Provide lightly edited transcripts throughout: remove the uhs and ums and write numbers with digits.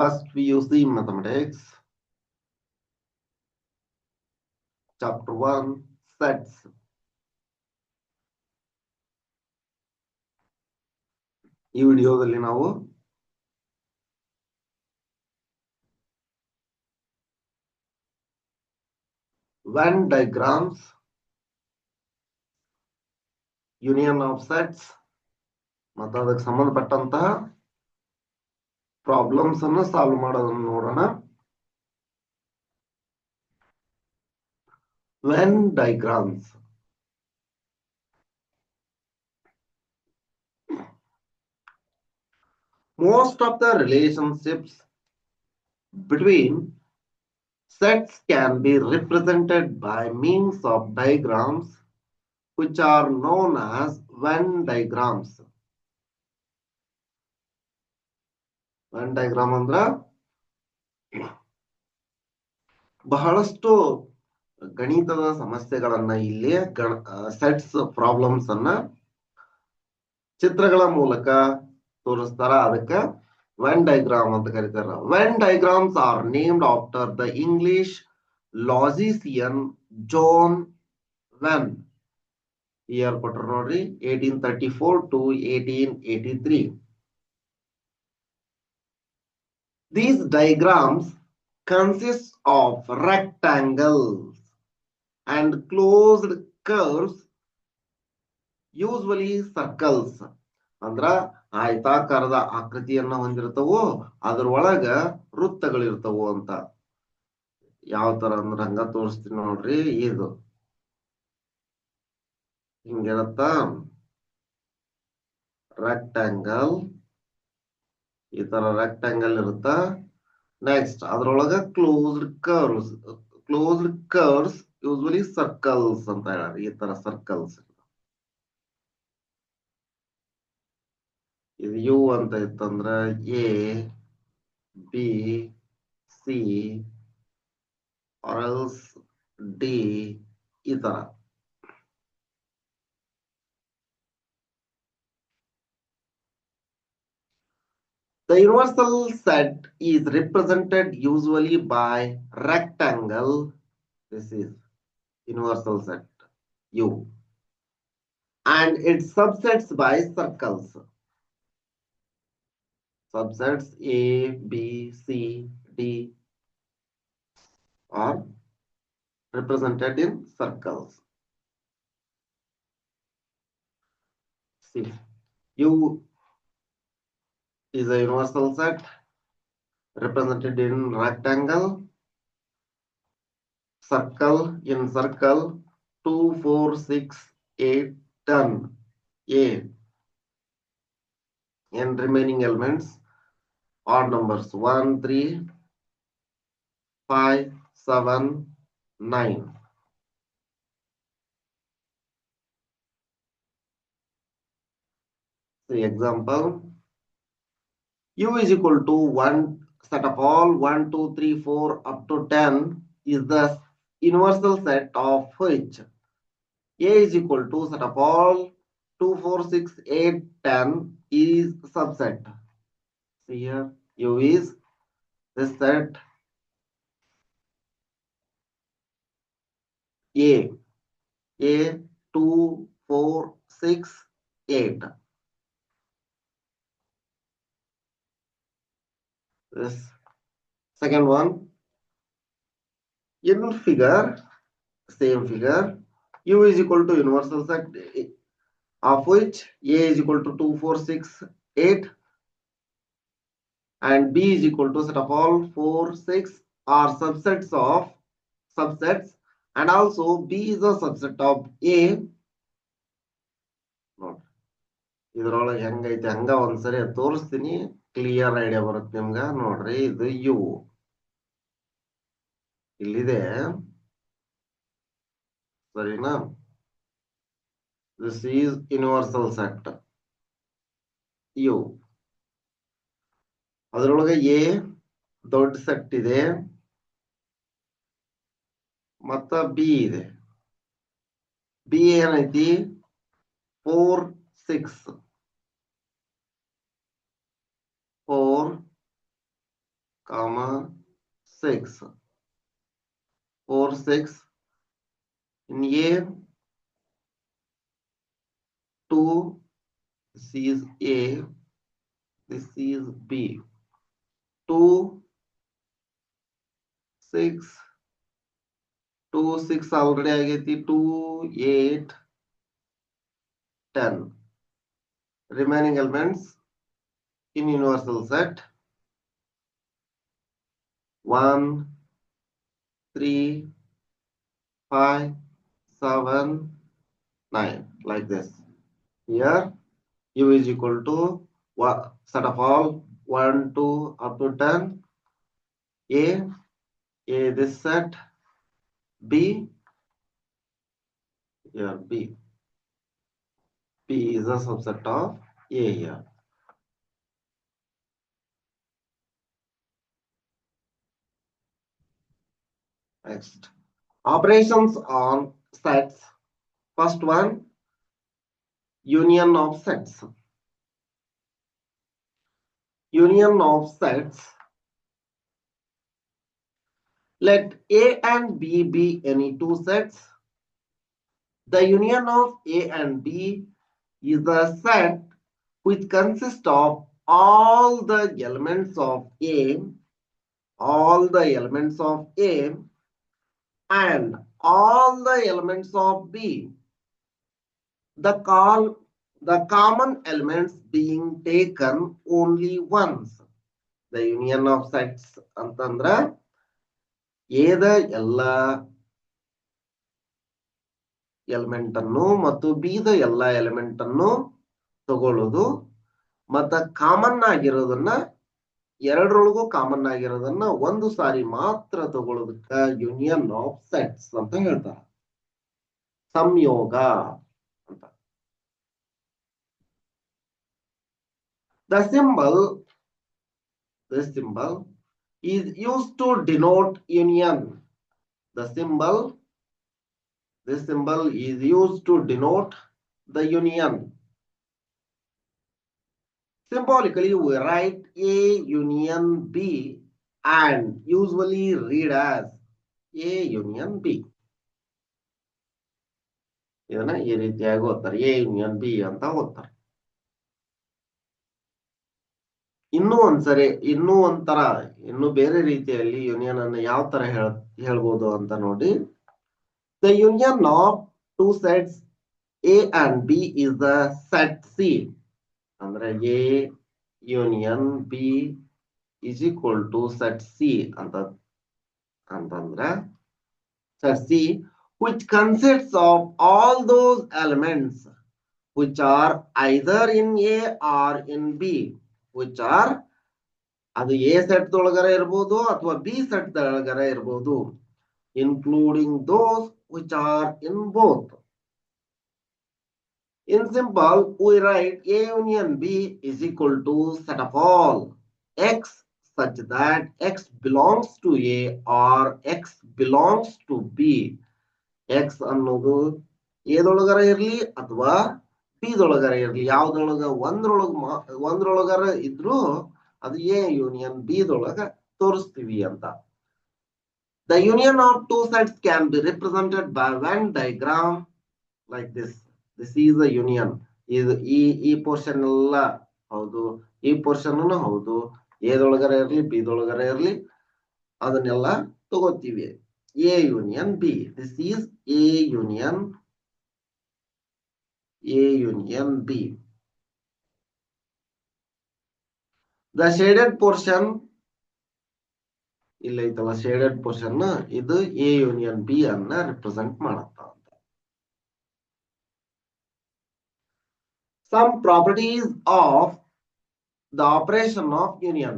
First PUC Mathematics, Chapter 1, Sets. ಈ ವಿಡಿಯೋದಲ್ಲಿ ನಾವು Venn diagrams, union of sets ಮತ್ತು ಅದಕ್ಕೆ ಸಂಬಂಧಪಟ್ಟಂತಹ ಪ್ರಾಬ್ಲಮ್ಸ್ ಅನ್ನು ಸಾಲ್ವ್ ಮಾಡೋದನ್ನು ನೋಡೋಣ. Venn diagrams. Most of the relationships between sets can be represented by means of diagrams which are known as Venn diagrams. Venn diagram ಅಂದ್ರ ಬಹಳಷ್ಟು ಗಣಿತದ ಸಮಸ್ಯೆಗಳನ್ನ ಇಲ್ಲಿ ಸೆಟ್ಸ್ ಪ್ರಾಬ್ಲಮ್ಸ್ ಅನ್ನ ಚಿತ್ರಗಳ ಮೂಲಕ ತೋರಿಸ್ತಾರ. ಅದಕ್ಕೆ ವೆನ್ ಡೈಗ್ರಾಮ್ ಅಂತ ಕರೀತಾರ. Venn diagrams are named after the English logician John Venn. Year ಕೊಟ್ಟರು ನೋಡ್ರಿ, 1834 to 1883. These diagrams consist of rectangles and closed curves, usually circles. ಅಂದ್ರ ಆಯತಾಕಾರದ ಆಕೃತಿಯನ್ನ ಹೊಂದಿರ್ತವು, ಅದ್ರೊಳಗ ವೃತ್ತಗಳಿರ್ತವು ಅಂತ. ಯಾವ ತರ ಅಂದ್ರ ಹಂಗ ತೋರಿಸ್ತೀನಿ ನೋಡ್ರಿ. ಇದು ಹಿಂಗಿರತ್ತ ರೆಕ್ಟ್ಯಾಂಗಲ್, ಈ ತರ ರೆಕ್ಟ್ಯಾಂಗಲ್ ಇರುತ್ತ. ನೆಕ್ಸ್ಟ್ ಅದ್ರೊಳಗ ಕ್ಲೋಸ್ಡ್ ಕರ್ವ್ಸ್ ಯೂಸ್ವಲಿ ಸರ್ಕಲ್ಸ್ ಅಂತ ಹೇಳಾರ. ಈ ತರ ಸರ್ಕಲ್ಸ್. ಇದು ಯು ಅಂತ ಇತ್ತಂದ್ರ ಎ ಬಿ ಸಿ ಆರ್ಎಲ್ಸ್ ಡಿ ಈ ತರ. The universal set is represented usually by rectangle. This is universal set U, and its subsets by circles. Subsets A, B, C, D are represented in circles. See, U is a universal set represented in rectangle. Circle, in circle 2, 4, 6, 8, 10 A, and remaining elements odd numbers 1, 3, 5, 7, 9. See example. U is equal to 1 set of all 1, 2, 3, 4 up to 10 is the universal set of which A is equal to set of all 2, 4, 6, 8, 10 is subset. See here, U is this set A, 2, 4, 6, 8. This second one, in figure, same figure, U is equal to universal set of which A is equal to 2, 4, 6, 8 and B is equal to set of all 4, 6 are subsets and also B is a subset of A. ಇದ್ರೊಳಗೆ ಹೆಂಗೈತೆ ಹಂಗ ಒಂದ್ಸರಿ ತೋರಿಸ್ತೀನಿ, clear idea ಬರುತ್ತೆ ನಿಮ್ಗ. ನೋಡ್ರಿ, ಇದು U ಇಲ್ಲಿದೆ, ಸರಿನಾ? This is universal set U. ಅದರೊಳಗೆ ಎ ದೊಡ್ಡ ಸೆಟ್ ಇದೆ, ಮತ್ತ ಬಿ ಇದೆ. ಬಿ ಏನೈತಿ 4, 6, 4, comma 6. 4 6 in A, 2, this is A, this is B. 2 6 2 6 already ಆಗೈತಿ. 2 8 10. Remaining elements in universal set 1 3 5 7 9, like this. Here U is equal to set of all 1 2 up to 10. A this set. B, here B is a subset of A here. Next, operations on sets. First one, union of sets. Union of sets. Let A and B be any two sets. The union of A and B is a set which consists of all the elements of A, and all the elements of B. The common elements being taken only once. The union of sets ಅಂತಂದ್ರ ಎದ ಎಲ್ಲ element ಅನ್ನು ಮತ್ತು B the ಎಲ್ಲ element ಅನ್ನು ತಗೊಳ್ಳೋದು, ಮತ್ತ common ಆಗಿರೋದನ್ನ ಎರಡರೊಳಗೂ common ಆಗಿರೋದನ್ನ ಒಂದು ಸಾರಿ ಮಾತ್ರ ತಗೊಳ್ಳೋದಕ್ಕ ಯೂನಿಯನ್ ಆಫ್ ಸೆಟ್ಸ್ ಅಂತ ಹೇಳ್ತಾರೆ. ಸಂಯೋಗ ಅಂತ. This symbol is used to denote union. This symbol is used to denote the union. Symbolically, we write A union B and usually read as A union B. ಇದನ್ನ ಈ ರೀತಿಯಾಗಿ ಓದ್ತಾರೆ, A union B ಅಂತ ಓದ್ತಾರೆ. ಇನ್ನೂ ಒಂಥರ ಬೇರೆ ರೀತಿಯಲ್ಲಿ ಯೂನಿಯನ್ ಅನ್ನು ಯಾವ ತರ ಹೇಳ್ಬೋದು ಅಂತ ನೋಡಿ. The union of two sets A and B is the set C. ಅಂದ್ರೆ A union B is equal to set C ಅಂತಂದ್ರೆ set C, which consists of all those elements which are either in A or in B. Which are ಅದು A set ದೊಳಗರ ಇರಬಹುದು ಅಥವಾ B set ದೊಳಗರ ಇರಬಹುದು, including those which are in both. In simple, we write A union B is equal to set of all X such that X belongs to A or X belongs to B. X ಅನ್ನೋದು A ದೊಳಗರ ಇರಲಿ ಅಥವಾ B ದೊಳಗರ ಇರಲಿ, ಯಾವ್ದೊಳಗ ಒಂದ್ರೊಳಗರ ಇದ್ರು ಅದು A union B ದೊಳಗ ತೋರಿಸ್ತೀವಿ ಅಂತ. The union of two sets can be represented by Venn diagram like this. This is the union. ಈ ಪೋರ್ಷನ್ ಎಲ್ಲ ಹೌದು, ಈ ಪೋರ್ಷನ್ ಹೌದು, A ದೊಳಗರ ಇರ್ಲಿ B ದೊಳಗರ ಇರ್ಲಿ ಅದನ್ನೆಲ್ಲ ತಗೋತೀವಿ. A union B. This is A union B. The shaded portion ಇಲ್ಲ ಐತಲ್ಲ, shaded portion ಇದು A union B ಅನ್ನ ರಿಪ್ರೆಸೆಂಟ್ ಮಾಡತ್ತ. Some properties of the operation of union.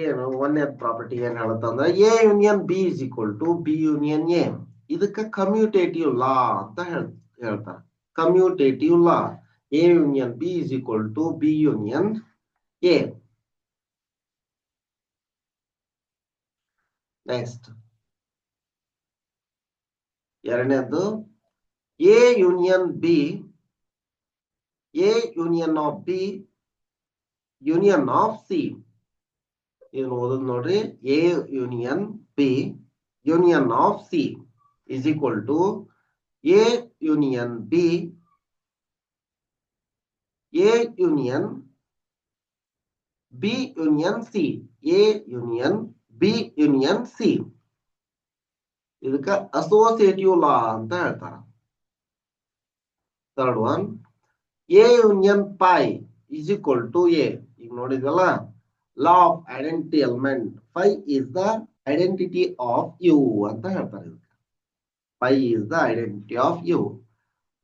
ಏನು ಒಂದನೇದು ಪ್ರಾಪರ್ಟಿ ಏನ್ ಹೇಳುತ್ತಂದ್ರೆ A union B is equal to B union A. ಇದಕ್ಕೆ commutative ಲಾ ಅಂತ ಹೇಳ್ತಾರೆ. Commutative law, A union B is equal to B union A. Next, ಎರಡನೇದು A union of B union of C. ಇದನ್ನು ಓದೋದು ನೋಡ್ರಿ, A union B union of C is equal to A union B A union B union C A union B union C. ಇದಕ್ಕೆ associative law ಅಂತ ಹೇಳ್ತಾರ. Third one, A union pi is equal to A. ಈಗ ನೋಡಿದ್ವಲ್ಲ, law of identity element, phi is the identity of U ಅಂತ ಹೇಳ್ತಾರೆ. ಇದಕ್ಕೆ phi is the identity of U.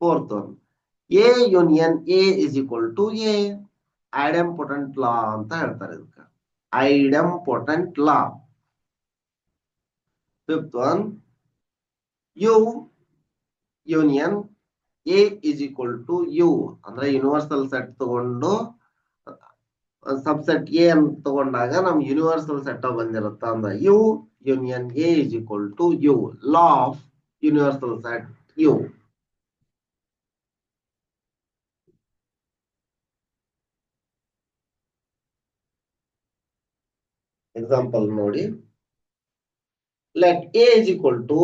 Fourth one, A union A is equal to A. ಐಡೆಂಪೊಟೆಂಟ್ ಲಾ ಅಂತ ಹೇಳ್ತಾರೆ. ಇದಕ್ಕೆ idempotent law. Fifth one, U union A is equal to U. ಅಂದ್ರೆ universal set ತಗೊಂಡು subset A ಅಂತ ತಗೊಂಡಾಗ ನಮ್ ಯೂನಿವರ್ಸಲ್ ಸೆಟ್ ಬಂದಿರುತ್ತ ಅಂದ U union A is equal to U. Law of universal set U. Example ನೋಡಿ, let A is equal to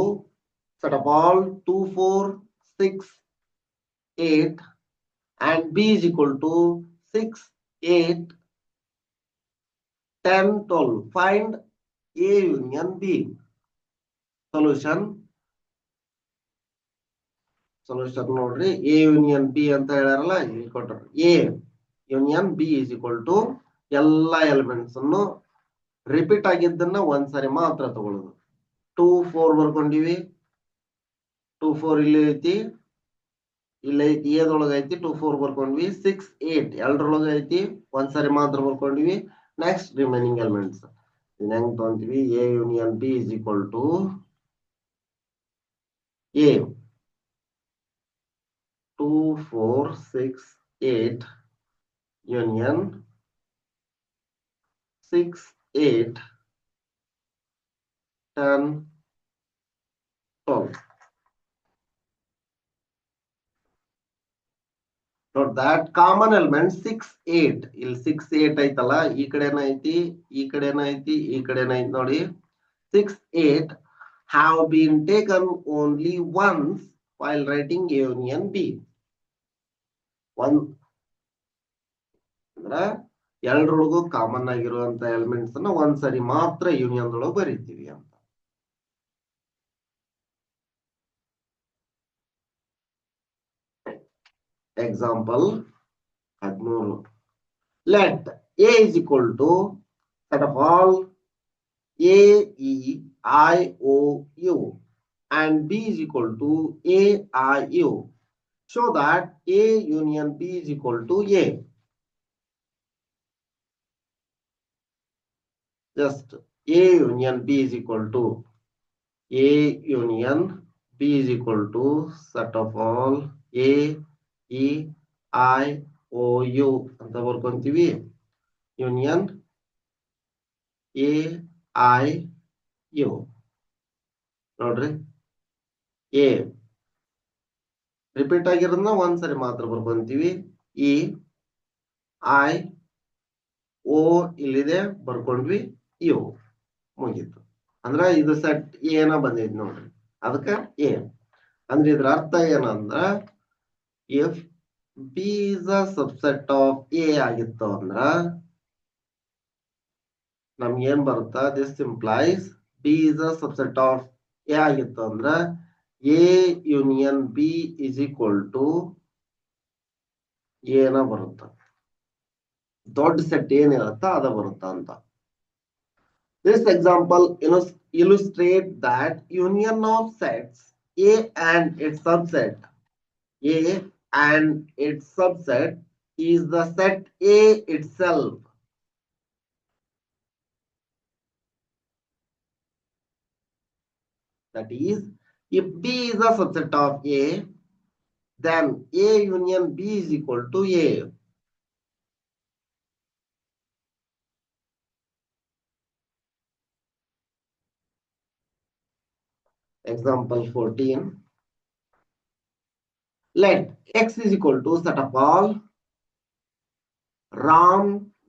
set of all 2, 4, 6, 8 and B is equal to 6, 8, 10, 12. Find A union B. Solution ನೋಡ್ರಿ, A union B ಅಂತ ಹೇಳ್ಯಾರಲ್ಲ, ಇಲ್ಲಿ ಕೊಟ್ಟರು. A union B is equal to ಎಲ್ಲ elements ಅನ್ನು repeat ಆಗಿದ್ದನ್ನ ಒಂದ್ಸರಿ ಮಾತ್ರ ತಗೊಳ್ಳೋದು. 2, 4 ಬರ್ಕೊಂಡಿವಿ. 2, 4 ಇಲ್ಲಿ ಐತಿ, ಇಲ್ಲಿ ಐತಿ, ಎದೊಳಗ ಐತಿ 2, 4 ಬರ್ಕೊಂಡ್ವಿ. 6, 8 ಎರಡರೊಳಗ ಐತಿ, ಒಂದ್ಸರಿ ಮಾತ್ರ ಬರ್ಕೊಂಡ್ವಿ. ನೆಕ್ಸ್ಟ್ ರಿಮೈನಿಂಗ್ ಎಲಿಮೆಂಟ್ಸ್ ಹೆಂಗ್ ತಗೊಂತೀವಿ? A union B is equal to A 2, 4, 6, 8 union 6, 8, 10, 12. Note that common element 6, 8. ಇಲ್ಲಿ 6, 8 ಐತಲ್ಲ, ಈ ಕಡೆನ ಐತಿ, ಈ ಕಡೆನ ಐತಿ, ಈ ಕಡೆನ ಐತಿ ನೋಡಿ. 6, 8 have been taken only once while writing A union B. ಅಂದ್ರ ಎರಡರೊಳಗೂ ಕಾಮನ್ ಆಗಿರುವಂತ ಎಲಿಮೆಂಟ್ಸ್ ಅನ್ನ ಒಂದ್ಸರಿ ಮಾತ್ರ ಯೂನಿಯನ್ ಒಳಗೆ ಬರೀತೀವಿ ಅಂತ. Example 13. Let A is equal to set of all A, E, I, O, U and B is equal to A, I, U. Show that A union B is equal to A. Just A union B is equal to A union B is equal to set of all A, E, I, O, U ಅಂತ ಬರ್ಕೊಂತೀವಿ. Union A, I, U. ನೋಡ್ರಿ, A repeat ಆಗಿರೋದನ್ನ ಒಂದ್ಸರಿ ಮಾತ್ರ ಬರ್ಕೊಂತೀವಿ. E, I, O ಇಲ್ಲಿದೆ ಬರ್ಕೊಂಡ್ವಿ, U ಮುಗೀತು. ಅಂದ್ರ ಇದು ಸೆಟ್ ಏನ ಬಂದೈತಿ ನೋಡ್ರಿ, ಅದಕ್ಕ A. ಅಂದ್ರೆ ಇದ್ರ ಅರ್ಥ ಏನಂದ್ರ, if B is a subset of A ಆಗಿತ್ತು ಅಂದ್ರ ನಮ್ಗೆ ಏನ್ ಬರುತ್ತಾ, this implies B is a subset of A ಆಗಿತ್ತು ಅಂದ್ರ A union B is equal to ಏನ ಬರುತ್ತ, ದೊಡ್ಡ ಸೆಟ್ ಏನಿರುತ್ತ ಅದ ಬರುತ್ತ ಅಂತ. This example illustrate that union of sets A and its subset is the set A itself. That is, if B is a subset of A, then A union B is equal to A. Example 14. Let X is equal to set of all Ram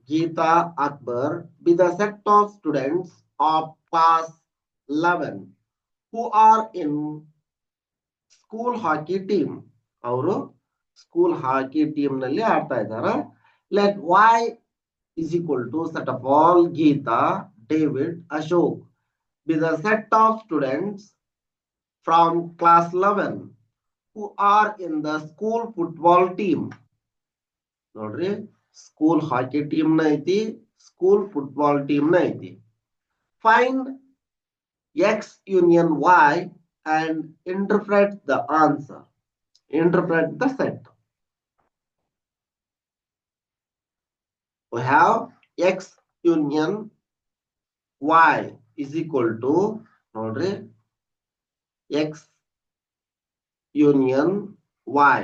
Geeta, Akbar be the set of students of class 11 who are in school hockey team. ಅವರು school ಹಾಕಿ team ನಲ್ಲಿ ಆಡ್ತಾ ಇದ್ದಾರೆ. Let y is equal to set of all Geeta, David, Ashok be the set of students from class 11 who are in the school football team. ನೋಡ್ರಿ, school ಹಾಕಿ team ನ ಐತಿ, school football team ನ ಐತಿ. Find X union Y and interpret the answer. Interpret the set. We have X union Y is equal to, ನೋಡ್ರಿ, X union Y.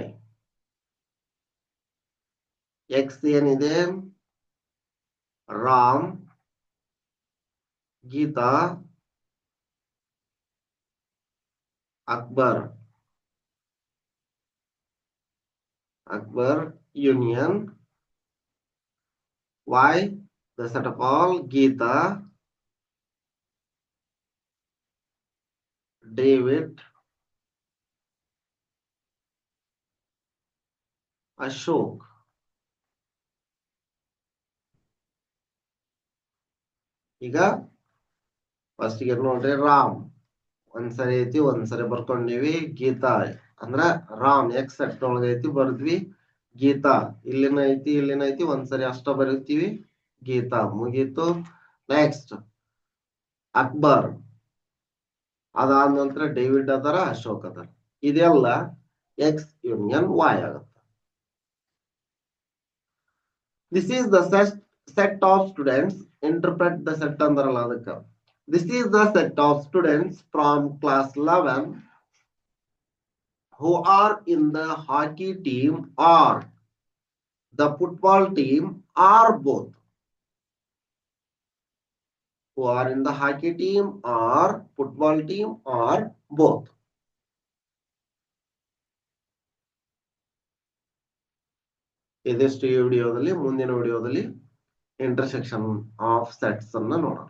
X ಏನಿದೆ? Ram, Geetha, Akbar. Akbar union Y, the set of all Geeta, David, Ashok. ಈಗ first ಗೆ ನೋಡ್ರಿ, ರಾಮ್ ಒಂದ್ಸರಿ ಐತಿ, ಒಂದ್ಸರಿ ಬರ್ಕೊಂಡಿವಿ. ಗೀತಾ ಅಂದ್ರ Ram X set ಒಳಗ ಐತಿ, ಬರ್ದ್ವಿ. ಗೀತಾ ಇಲ್ಲಿನ ಐತಿ, ಇಲ್ಲಿನ ಐತಿ, ಒಂದ್ಸರಿ ಅಷ್ಟ ಬರೀತೀವಿ. ಗೀತಾ ಮುಗೀತು. ನೆಕ್ಸ್ಟ್ ಅಕ್ಬರ್, ಅದಾದ ನಂತರ ಡೇವಿಡ್ ಅದಾರ, ಅಶೋಕ್ ಅದಾರ. ಇದೆಲ್ಲ ಎಕ್ಸ್ ಯೂನಿಯನ್ ವಾಯ್ ಆಗುತ್ತೆ. This is the set of students. Interpret the set ಅಂದ್ರಲ್ಲ ಅದಕ್ಕೆ. This is the set of students from class 11 who are in the hockey team or the football team or both. Who are in the hockey team or football team or both. ಇದಿಷ್ಟು ಈ ವಿಡಿಯೋದಲ್ಲಿ. ಮುಂದಿನ ವಿಡಿಯೋದಲ್ಲಿ intersection of sets ಅನ್ನ ನೋಡೋಣ.